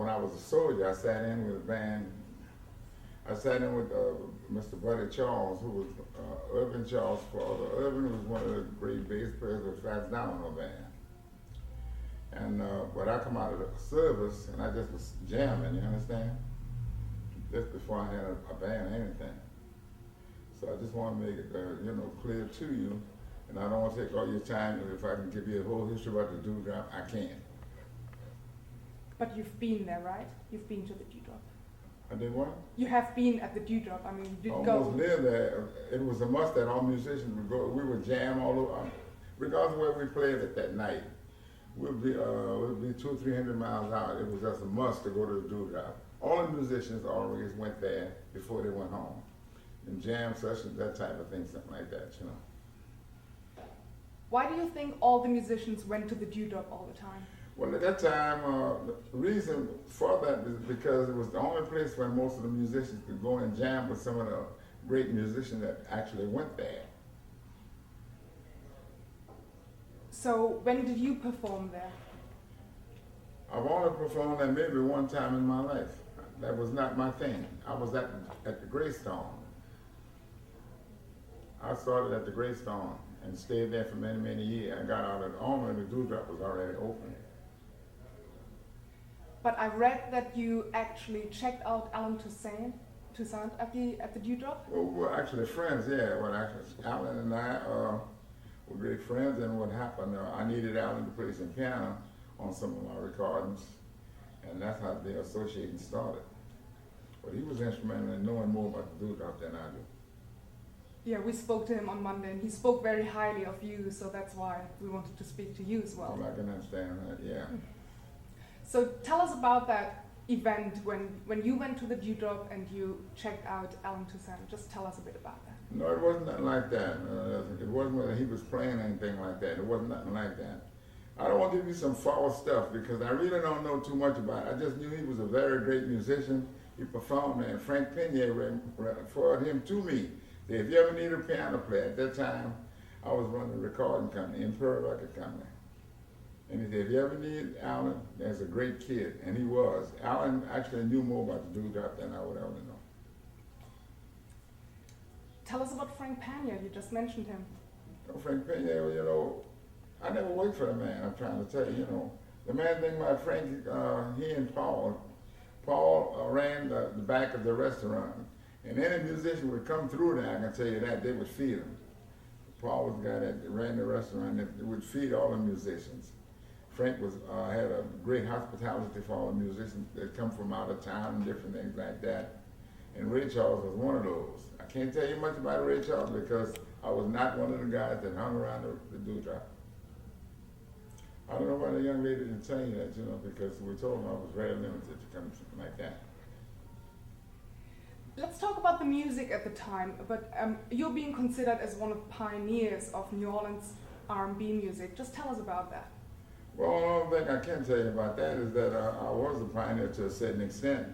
when I was a soldier, I sat in with a band. I sat in with Mr. Buddy Charles, who was Irvin Charles' father. Irvin was one of the great bass players of Fats Domino band. And but I come out of the service and I just was jamming, you understand? Just before I had a band or anything. So I just want to make it, clear to you. And I don't want to take all your time. And if I can give you a whole history about the dewdrop, I can. But you've been there, right? You've been to the dewdrop. I did what? You have been at the dewdrop. I mean, you did Almost go. lived there. It was a must that all musicians would go. We would jam all over, regardless of where we played it that night. We'd be 200 or 300 miles out. It was just a must to go to the dewdrop. All the musicians always went there before they went home. And jam sessions, that type of thing, something like that, you know. Why do you think all the musicians went to the dewdrop all the time? Well, at that time, the reason for that is because it was the only place where most of the musicians could go and jam with some of the great musicians that actually went there. So when did you perform there? I've only performed there maybe one time in my life. That was not my thing. I was at the Greystone. I started at the Greystone and stayed there for many, many years. I got out of the army and the dewdrop was already open. But I read that you actually checked out Alan Toussaint at the dewdrop. Well, we were actually friends, yeah. Well, actually, Alan and I were great friends, and what happened, I needed Alan to play some piano on some of my recordings, and that's how the association started. But he was instrumental in knowing more about the dewdrop than I do. Yeah, we spoke to him on Monday, and he spoke very highly of you, so that's why we wanted to speak to you as well. Well, I can understand that, yeah. So tell us about that event when you went to the dewdrop and you checked out Alan Toussaint. Just tell us a bit about that. No, it wasn't nothing like that. It wasn't whether he was playing anything like that. It wasn't nothing like that. I don't want to give you some false stuff because I really don't know too much about it. I just knew he was a very great musician. He performed, and Frank Pena referred him to me. Said, if you ever need a piano player, at that time I was running a recording company, Imperial Records company. And he said, if you ever need Alan, there's a great kid. And he was. Alan actually knew more about the dewdrop than I would ever know. Tell us about Frank Pena. You just mentioned him. Frank Pena, I never worked for the man, I'm trying to tell you, The main thing about Frank, he and Paul ran the back of the restaurant. And any musician would come through there, I can tell you that, they would feed him. Paul was the guy that ran the restaurant that would feed all the musicians. Frank had a great hospitality for all the musicians that come from out of town and different things like that. And Ray Charles was one of those. I can't tell you much about Ray Charles because I was not one of the guys that hung around the dewdrop. I don't know why the young lady didn't tell you that, because we told him I was very limited to come to something like that. Let's talk about the music at the time, but you're being considered as one of the pioneers of New Orleans R&B music. Just tell us about that. Well, the only thing I can tell you about that is that I was a pioneer to a certain extent,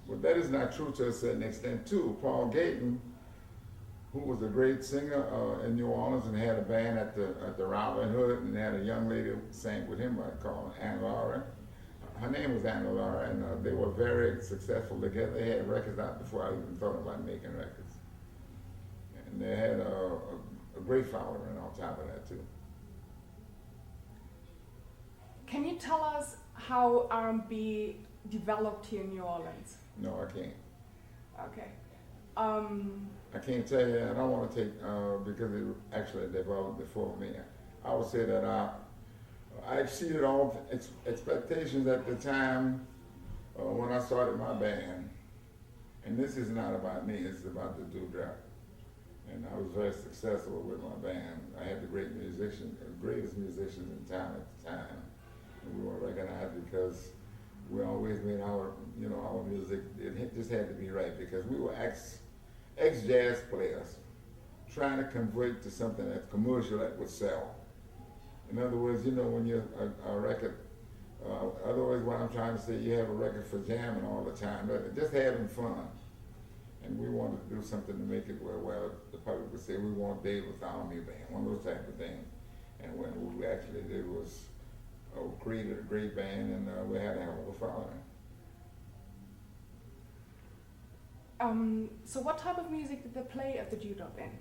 but that is not true to a certain extent too. Paul Gayton, who was a great singer in New Orleans and had a band at the Robin Hood, and had a young lady who sang with him called Anne Laura. Her name was Anne Laura, and they were very successful together. They had records out before I even thought about making records. And they had a great following on top of that too. Can you tell us how R&B developed here in New Orleans? No, I can't. Okay. I can't tell you. I don't want to take, because it actually developed before me. I would say that I exceeded all expectations at the time when I started my band. And this is not about me, it's about the dewdrop. And I was very successful with my band. I had the greatest musicians in town at the time. And we were recognized because we always made our music, it just had to be right because we were ex-jazz players trying to convert to something that's commercial that would sell. In other words, when you're a record, otherwise what I'm trying to say, you have a record for jamming all the time, but just having fun. And we wanted to do something to make it where the public would say, we want Dave Bartholomew band, one of those type of things. And when we actually did was created a great band, and we had a hell of a following. So what type of music did they play at the Dewdrop in?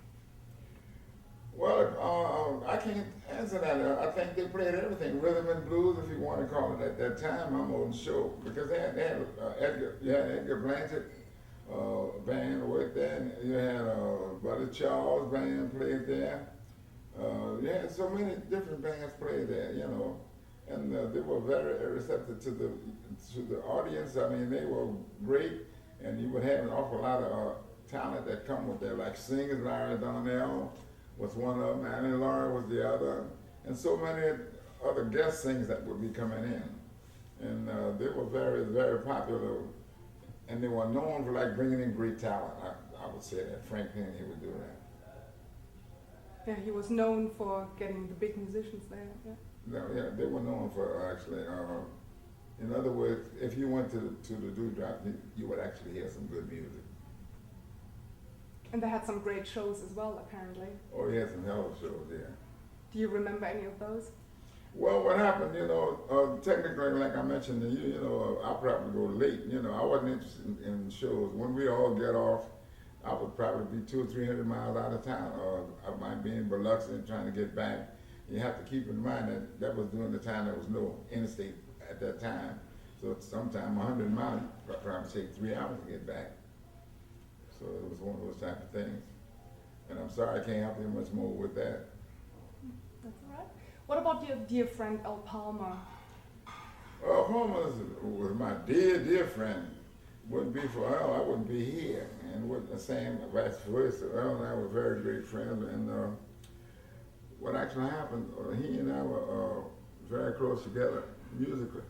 Well, I can't answer that. I think they played everything, rhythm and blues, if you want to call it at that time. I'm on show because they had Edgar Blanchett band worked there. And you had Brother Charles band played there. You had so many different bands played there, you know, and they were very receptive to the audience. I mean, they were great, and you would have an awful lot of talent that come with there, like singers. Larry Donnell was one of them, Annie Laurie was the other, and so many other guest singers that would be coming in. And they were very, very popular, and they were known for like bringing in great talent. I would say that Frank Penny would do that. Yeah, he was known for getting the big musicians there. Yeah. No, yeah, they were known for actually. In other words, if you went to the Dewdrop, you would actually hear some good music. And they had some great shows as well, apparently. Oh, he had some hell of shows there. Do you remember any of those? Well, what happened, you know, technically, like I mentioned to you, you know, I probably go late. You know, I wasn't interested in shows. When we all get off, I would probably be 200 or 300 miles out of town, or I might be in Biloxi and trying to get back. You have to keep in mind that was during the time there was no interstate at that time. So sometime 100 miles would probably take 3 hours to get back. So it was one of those type of things. And I'm sorry I can't help you much more with that. That's all right. What about your dear friend Al Palmer? Al Palmer was my dear friend. Wouldn't be for Earl, I wouldn't be here. And with the same vice versa. Earl and I were very great friends. And what actually happened, he and I were very close together musically.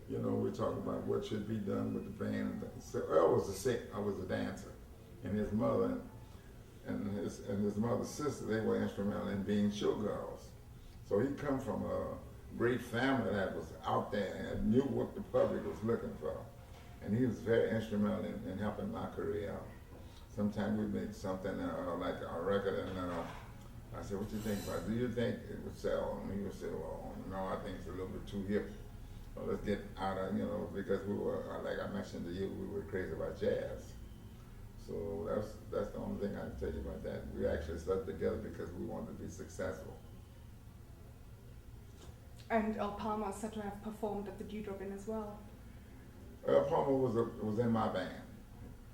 You know, we talked about what should be done with the band. So Earl was the singer, I was a dancer, and his mother and his mother's sister, they were instrumental in being showgirls. So he come from a great family that was out there and knew what the public was looking for, and he was very instrumental in helping my career out. Sometimes we make something like a record, and I said, "What you think about it? Do you think it would sell?" And he would say, "Well, no, I think it's a little bit too hip. Well, let's get out of, you know," because we were, like I mentioned to you, we were crazy about jazz. So that's the only thing I can tell you about that. We actually stuck together because we wanted to be successful. And Al Palmer is said to have performed at the Dewdrop Inn as well. Earl Palmer was in my band.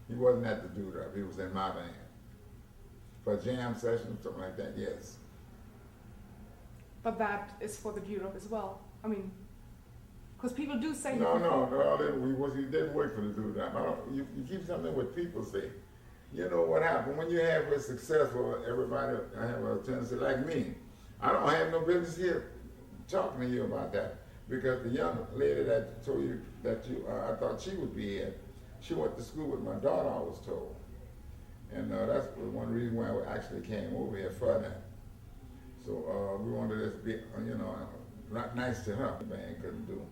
He wasn't at the Dewdrop, he was in my band. For a jam session, something like that, yes. But that is for the Dewdrop as well. I mean, because people do say No, he didn't work for the Dewdrop. You keep something what people say. You know what happened when you have a successful, everybody have a tendency like me. I don't have no business here talking to you about that, because the young lady that told you that I thought she would be here, she went to school with my daughter, I was told. And that's one reason why we actually came over here for that. So we wanted this to be, you know, not nice to her. The band couldn't do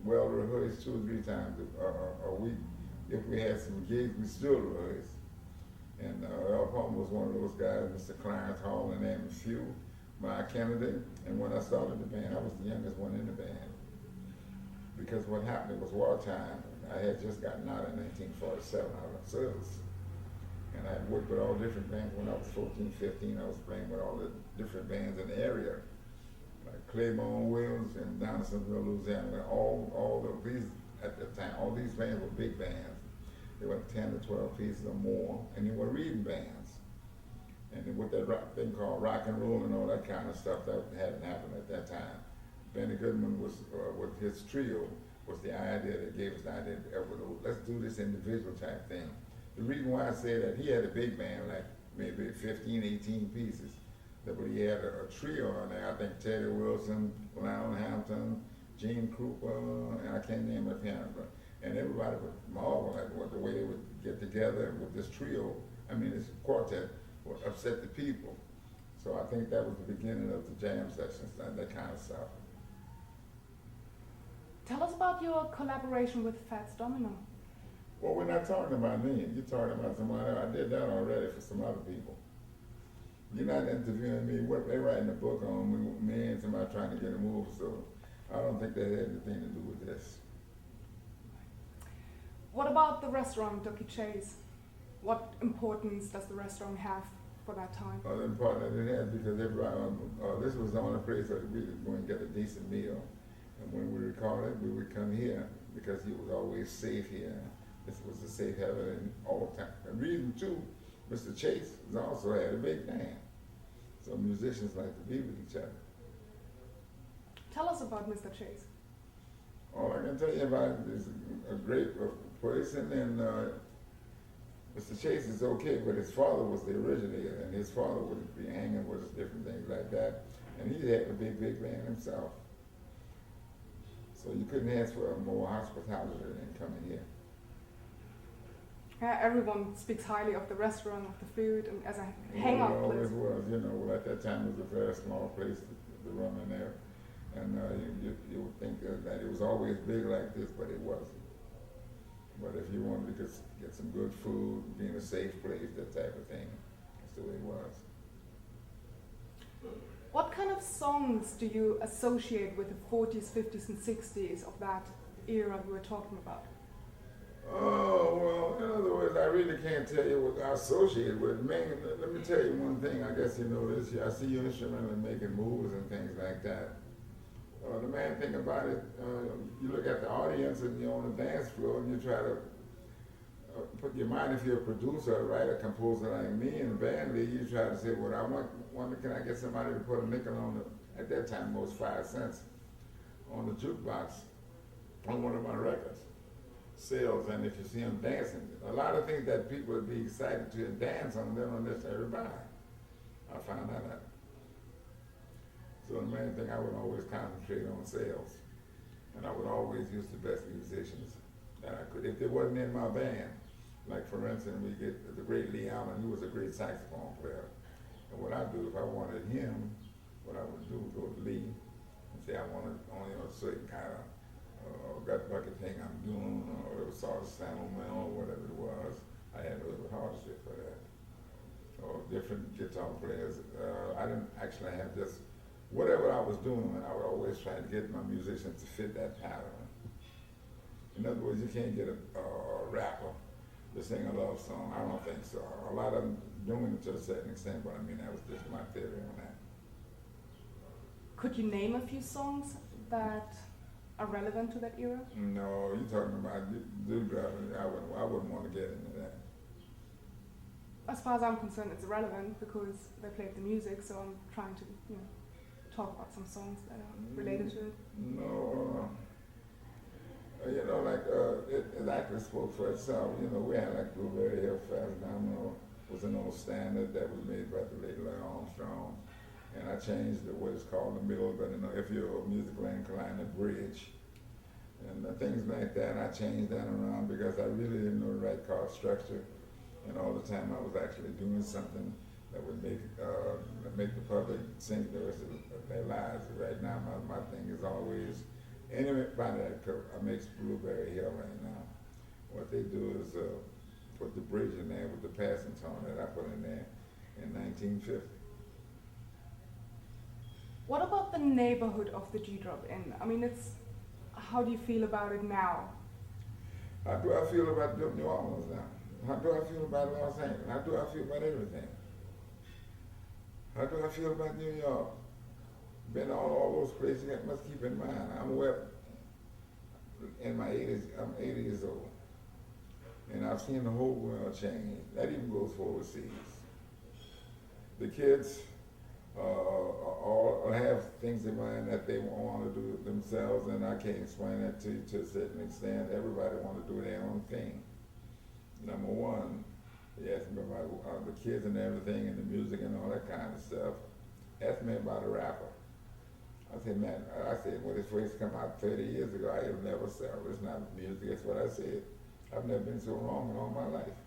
well rehearsed 2 or 3 times a week. If we had some gigs, we still rehearsed. And Earl Palmer was one of those guys, Mr. Clarence Hall, and name a few, my Kennedy. And when I started the band, I was the youngest one in the band. Because what happened, it was wartime. I had just gotten out in 1947 out of service. And I had worked with all different bands. When I was 14, 15, I was playing with all the different bands in the area. Like Claiborne Wills and down in Central Louisiana. All of these, at the time, all these bands were big bands. They were 10 to 12 pieces or more, and they were reading bands. And then with that thing called rock and roll and all that kind of stuff, that hadn't happened at that time. Benny Goodman was, with his trio, was the idea that gave us the idea, let's do this individual type thing. The reason why I say that, he had a big band, like maybe 15, 18 pieces. But he had a trio on there. I think Teddy Wilson, Lionel Hampton, Gene Krupa, and I can't name a piano. And everybody would marvel at the way they would get together with this trio. I mean, this quartet would upset the people. So I think that was the beginning of the jam sessions, that kind of stuff. Tell us about your collaboration with Fats Domino. Well, we're not talking about me. You're talking about somebody else. I did that already for some other people. You're not interviewing me. They're writing a book on me and somebody trying to get a move, so I don't think that had anything to do with this. What about the restaurant, Ducky Chase? What importance does the restaurant have for that time? The important that it had because everybody, this was the only place that we could go and get a decent meal. And when we recorded, we would come here because he was always safe here. This was a safe haven in all time. And reason too, Mr. Chase also had a big band. So musicians like to be with each other. Tell us about Mr. Chase. All I can tell you about it is a great person, and Mr. Chase is okay, but his father was the originator, and his father would be hanging with us, different things like that, and he had a big band himself. So you couldn't ask for more hospitality than coming here. Everyone speaks highly of the restaurant, of the food, and as a hangout It place. always was, well, at that time it was a very small place to run in there. And you would think that it was always big like this, but it wasn't. But if you wanted to get some good food, be in a safe place, that type of thing, that's the way it was. What kind of songs do you associate with the 40s, 50s, and 60s of that era we were talking about? Oh, well, in other words, I really can't tell you what I associate with. Man, let me tell you one thing. I guess you know this. I see you instrumental in making moves and things like that. The main thing about it, you look at the audience and you're on the dance floor and you try to put your mind, if you're a producer, a writer, composer like me, and a band leader, you try to say, well, can I get somebody to put a nickel on at that time, most 5 cents, on the jukebox, on one of my records, sales, and if you see them dancing, a lot of things that people would be excited to dance on, they don't necessarily buy. I found that out. So the main thing, I would always concentrate on sales. And I would always use the best musicians that I could. If they wasn't in my band, like for instance, we get the great Lee Allen, who was a great saxophone player. And what I do, if I wanted him, what I would do, go to Lee and say, I wanted only a certain kind of gut bucket thing I'm doing, or it was sort of salmon or whatever it was. I had a little hardship for that. Or different guitar players. I didn't actually have just whatever I was doing, I would always try to get my musicians to fit that pattern. In other words, you can't get a rapper to sing a love song. I don't think so. A lot of them doing it to a certain extent, but I mean, that was just my theory on that. Could you name a few songs that are relevant to that era? No, you're talking about do-driving. I wouldn't want to get into that. As far as I'm concerned, it's irrelevant because they played the music, so I'm trying to, talk about some songs that are related to it. No, it actually spoke for itself. We had like Blueberry Hill, Fats Domino was an old standard that was made by the late Louis Armstrong. And I changed what is called the middle, but if you're musically inclined, a bridge. And things like that, I changed that around because I really didn't know the right chord structure. And all the time I was actually doing something that would make the public sing the rest of their lives. Right now, my thing is always, anybody that makes Blueberry Hill right now, what they do is put the bridge in there with the passing tone that I put in there in 1950. What about the neighborhood of the G-Drop Inn? I mean, how do you feel about it now? How do I feel about New Orleans now? How do I feel about Los Angeles? How do I feel about everything? How do I feel about New York? Been all those places. You must keep in mind, I'm in my 80s. I'm 80 years old, and I've seen the whole world change. That even goes for overseas. The kids all have things in mind that they want to do themselves, and I can't explain that to you to a certain extent. Everybody want to do their own thing. Number one, they asked me about the kids and everything, and the music and all that kind of stuff. Asked me about a rapper. I said, man, when this first come out 30 years ago, I have never said, it's not music, that's what I said. I've never been so wrong in all my life.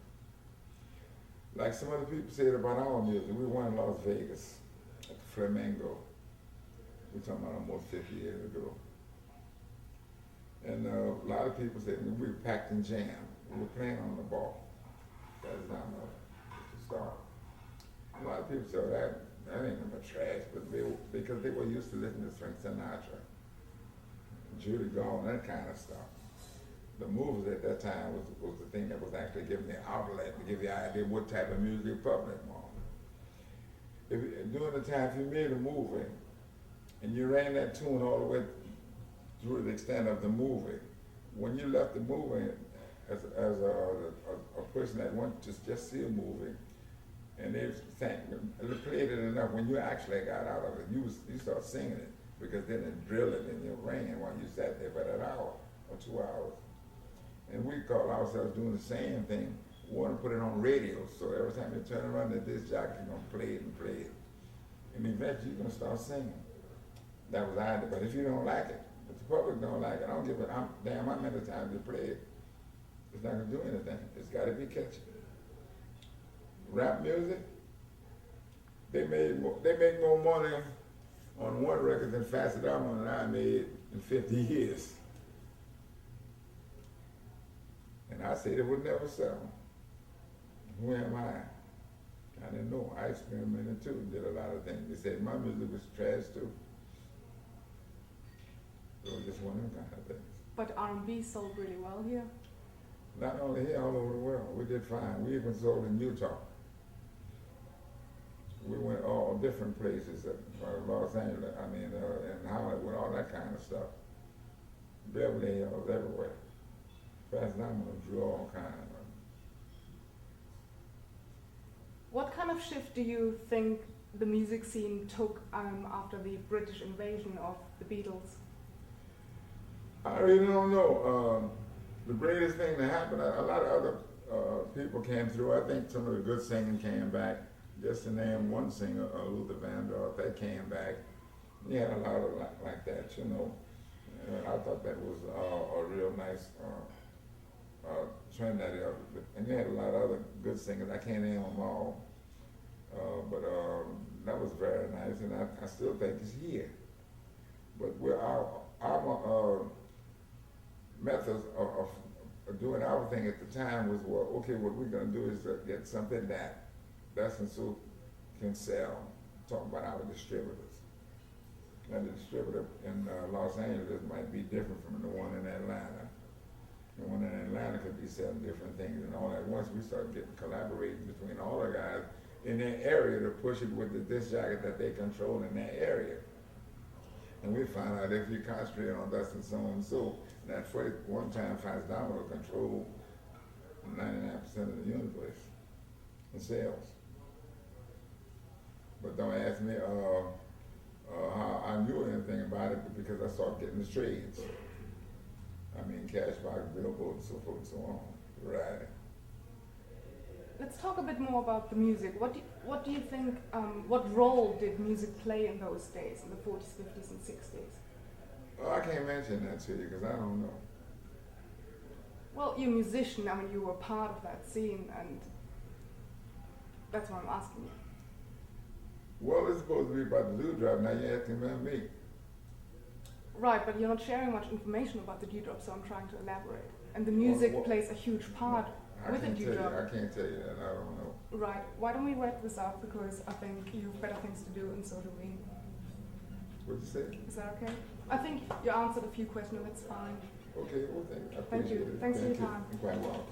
Like some other people said about our music, we won in Las Vegas at the Flamingo. We're talking about almost 50 years ago. And a lot of people said we were packed and jammed. We were playing on the ball. That is not the start. A lot of people said that ain't no trash, but because they were used to listening to Frank Sinatra, Judy Garland, that kind of stuff. the movies at that time was the thing that was actually giving the outlet, to give the idea what type of music the public wanted. During the time, if you made a movie and you ran that tune all the way through the extent of the movie, when you left the movie as a person that wanted to just see a movie, and they played it enough, when you actually got out of it, you start singing it, because then it drilled it in your brain while you sat there for that hour or 2 hours. And we call ourselves doing the same thing. We want to put it on radio, so every time you turn around, the disc jockey is going to play it and play it. And eventually you're going to start singing. That was the idea. But if you don't like it, if the public don't like it, I don't give it, damn how many times you play it, it's not going to do anything. It's got to be catchy. Rap music, they make more money on one record than Fats Domino and I made in 50 years. And I said it would never sell. Who am I? I didn't know. I experimented too, did a lot of things. They said my music was trash too. So it was just one of them kind of things. But R&B sold really well here. Not only here, all over the world. We did fine. We even sold in Utah. We went all different places, Los Angeles, in Hollywood, all that kind of stuff. Beverly Hills, everywhere. Fats Domino drew all kinds of them. What kind of shift do you think the music scene took after the British invasion of the Beatles? I really don't know. The greatest thing that happened, a lot of other people came through. I think some of the good singing came back. Just to name one singer, Luther Vandross, that came back. He had a lot of like that, you know. I thought that was a real nice trend that and he had a lot of other good singers. I can't name them all, but that was very nice, and I still think it's here. But our methods of doing our thing at the time was, well, okay, what we're gonna do is get something that Dustin Soup can sell. Talk about our distributors. Now the distributor in Los Angeles might be different from the one in Atlanta. The one in Atlanta could be selling different things, and all at once we started collaborating between all the guys in that area to push it with the disc jacket that they control in that area. And we found out if you concentrate on Dustin so and so, that first one time Fats Domino controlled 99% of the universe in sales. But don't ask me how I knew anything about it, because I started getting the trades. Cashbox, Billboard, and so forth and so on. Right. Let's talk a bit more about the music. What do you think, what role did music play in those days, in the 40s, 50s, and 60s? I can't mention that to you, because I don't know. Well, you're a musician, you were part of that scene, and that's what I'm asking you. Well, it's supposed to be about the dewdrop, now you're asking about me. Right, but you're not sharing much information about the dewdrop, so I'm trying to elaborate. And the music plays a huge part with the dewdrop. I can't tell you that, I don't know. Right, why don't we wrap this up, because I think you have better things to do, and so do we. What'd you say? Is that okay? I think you answered a few questions, that's fine. Okay, well, I appreciate it. Thank you. Thanks for your time. You're quite welcome.